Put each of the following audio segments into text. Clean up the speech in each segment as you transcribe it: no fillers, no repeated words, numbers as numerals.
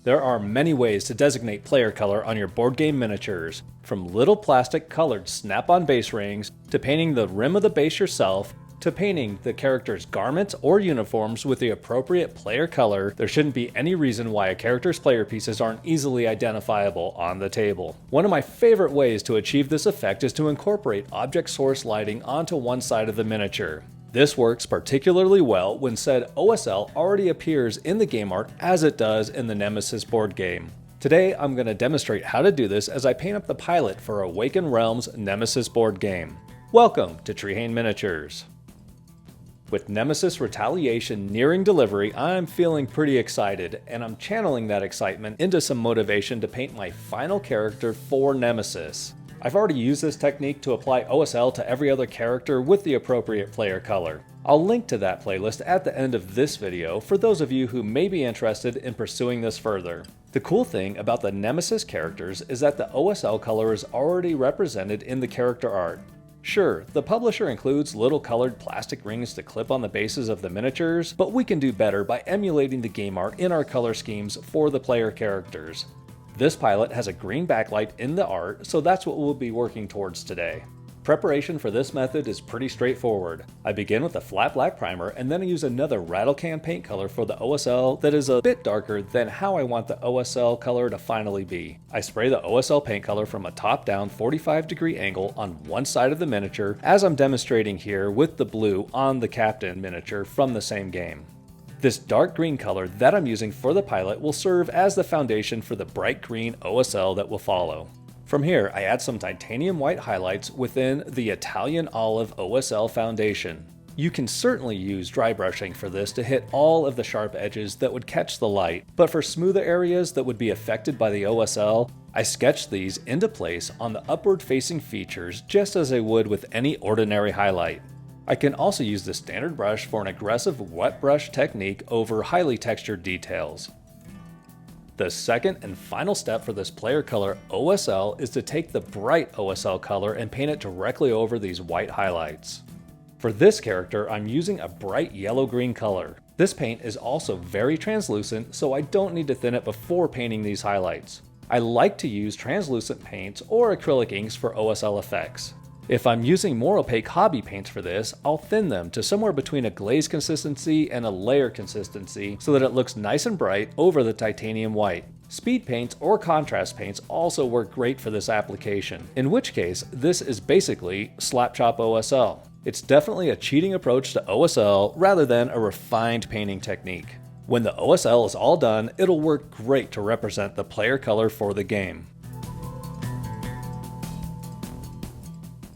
There are many ways to designate player color on your board game miniatures, from little plastic colored snap-on base rings, to painting the rim of the base yourself, to painting the character's garments or uniforms with the appropriate player color. There shouldn't be any reason why a character's player pieces aren't easily identifiable on the table. One of my favorite ways to achieve this effect is to incorporate object source lighting onto one side of the miniature. This works particularly well when said OSL already appears in the game art as it does in the Nemesis board game. Today I'm going to demonstrate how to do this as I paint up the pilot for Awakened Realms Nemesis board game. Welcome to Treehane Miniatures. With Nemesis Retaliation nearing delivery, I'm feeling pretty excited, and I'm channeling that excitement into some motivation to paint my final character for Nemesis. I've already used this technique to apply OSL to every other character with the appropriate player color. I'll link to that playlist at the end of this video for those of you who may be interested in pursuing this further. The cool thing about the Nemesis characters is that the OSL color is already represented in the character art. Sure, the publisher includes little colored plastic rings to clip on the bases of the miniatures, but we can do better by emulating the game art in our color schemes for the player characters. This pilot has a green backlight in the art, so that's what we'll be working towards today. Preparation for this method is pretty straightforward. I begin with a flat black primer, and then I use another rattle can paint color for the OSL that is a bit darker than how I want the OSL color to finally be. I spray the OSL paint color from a top-down 45-degree angle on one side of the miniature, as I'm demonstrating here with the blue on the captain miniature from the same game. This dark green color that I'm using for the pilot will serve as the foundation for the bright green OSL that will follow. From here, I add some titanium white highlights within the Italian Olive OSL foundation. You can certainly use dry brushing for this to hit all of the sharp edges that would catch the light, but for smoother areas that would be affected by the OSL, I sketch these into place on the upward facing features just as I would with any ordinary highlight. I can also use the standard brush for an aggressive wet brush technique over highly textured details. The second and final step for this player color OSL is to take the bright OSL color and paint it directly over these white highlights. For this character, I'm using a bright yellow-green color. This paint is also very translucent, so I don't need to thin it before painting these highlights. I like to use translucent paints or acrylic inks for OSL effects. If I'm using more opaque hobby paints for this, I'll thin them to somewhere between a glaze consistency and a layer consistency so that it looks nice and bright over the titanium white. Speed paints or contrast paints also work great for this application, in which case this is basically slap chop OSL. It's definitely a cheating approach to OSL rather than a refined painting technique. When the OSL is all done, it'll work great to represent the player color for the game.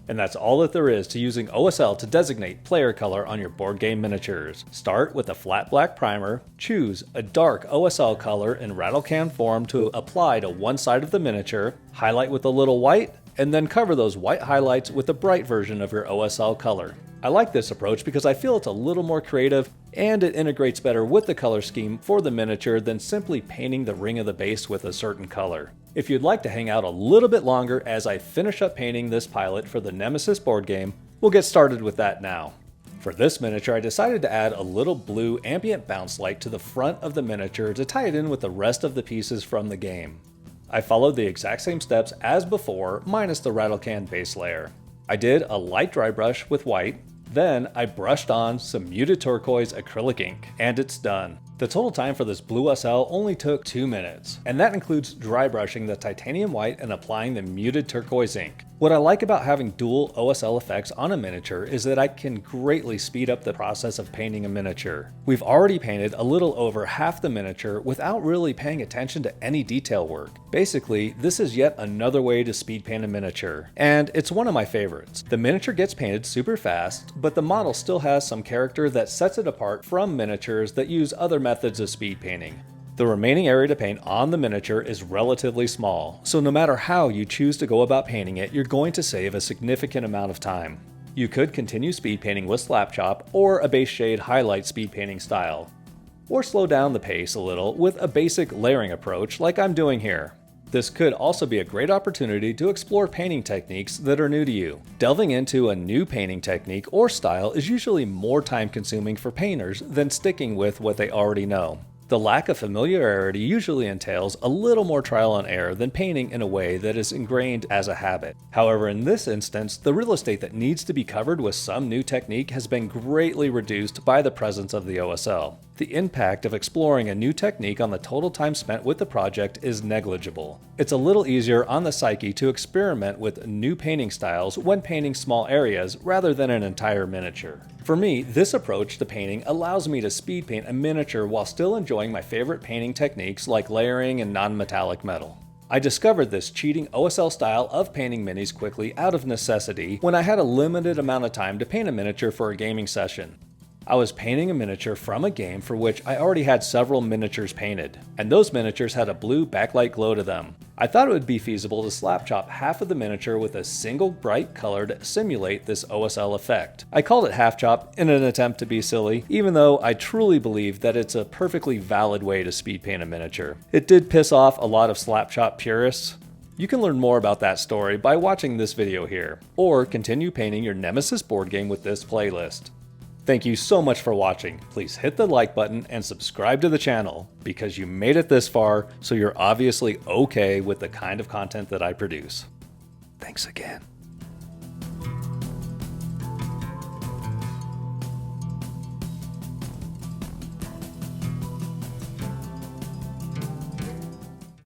And that's all that there is to using OSL to designate player color on your board game miniatures. Start with a flat black primer, choose a dark OSL color in rattle can form to apply to one side of the miniature, highlight with a little white, and then cover those white highlights with a bright version of your OSL color. I like this approach because I feel it's a little more creative and it integrates better with the color scheme for the miniature than simply painting the ring of the base with a certain color. If you'd like to hang out a little bit longer as I finish up painting this pilot for the Nemesis board game, we'll get started with that now. For this miniature, I decided to add a little blue ambient bounce light to the front of the miniature to tie it in with the rest of the pieces from the game. I followed the exact same steps as before, minus the rattle can base layer. I did a light dry brush with white, then I brushed on some muted turquoise acrylic ink, and it's done. The total time for this blue SL only took 2 minutes, and that includes dry brushing the titanium white and applying the muted turquoise ink. What I like about having dual OSL effects on a miniature is that I can greatly speed up the process of painting a miniature. We've already painted a little over half the miniature without really paying attention to any detail work. Basically, this is yet another way to speed paint a miniature, and it's one of my favorites. The miniature gets painted super fast, but the model still has some character that sets it apart from miniatures that use other methods of speed painting. The remaining area to paint on the miniature is relatively small, so no matter how you choose to go about painting it, you're going to save a significant amount of time. You could continue speed painting with slap chop or a base shade highlight speed painting style, or slow down the pace a little with a basic layering approach like I'm doing here. This could also be a great opportunity to explore painting techniques that are new to you. Delving into a new painting technique or style is usually more time consuming for painters than sticking with what they already know. The lack of familiarity usually entails a little more trial and error than painting in a way that is ingrained as a habit. However, in this instance, the real estate that needs to be covered with some new technique has been greatly reduced by the presence of the OSL. The impact of exploring a new technique on the total time spent with the project is negligible. It's a little easier on the psyche to experiment with new painting styles when painting small areas rather than an entire miniature. For me, this approach to painting allows me to speed paint a miniature while still enjoying my favorite painting techniques like layering and non-metallic metal. I discovered this cheating OSL style of painting minis quickly out of necessity when I had a limited amount of time to paint a miniature for a gaming session. I was painting a miniature from a game for which I already had several miniatures painted, and those miniatures had a blue backlight glow to them. I thought it would be feasible to slap chop half of the miniature with a single bright color to simulate this OSL effect. I called it half chop in an attempt to be silly, even though I truly believe that it's a perfectly valid way to speed paint a miniature. It did piss off a lot of slap chop purists. You can learn more about that story by watching this video here, or continue painting your Nemesis board game with this playlist. Thank you so much for watching. Please hit the like button and subscribe to the channel because you made it this far, so you're obviously okay with the kind of content that I produce. Thanks again.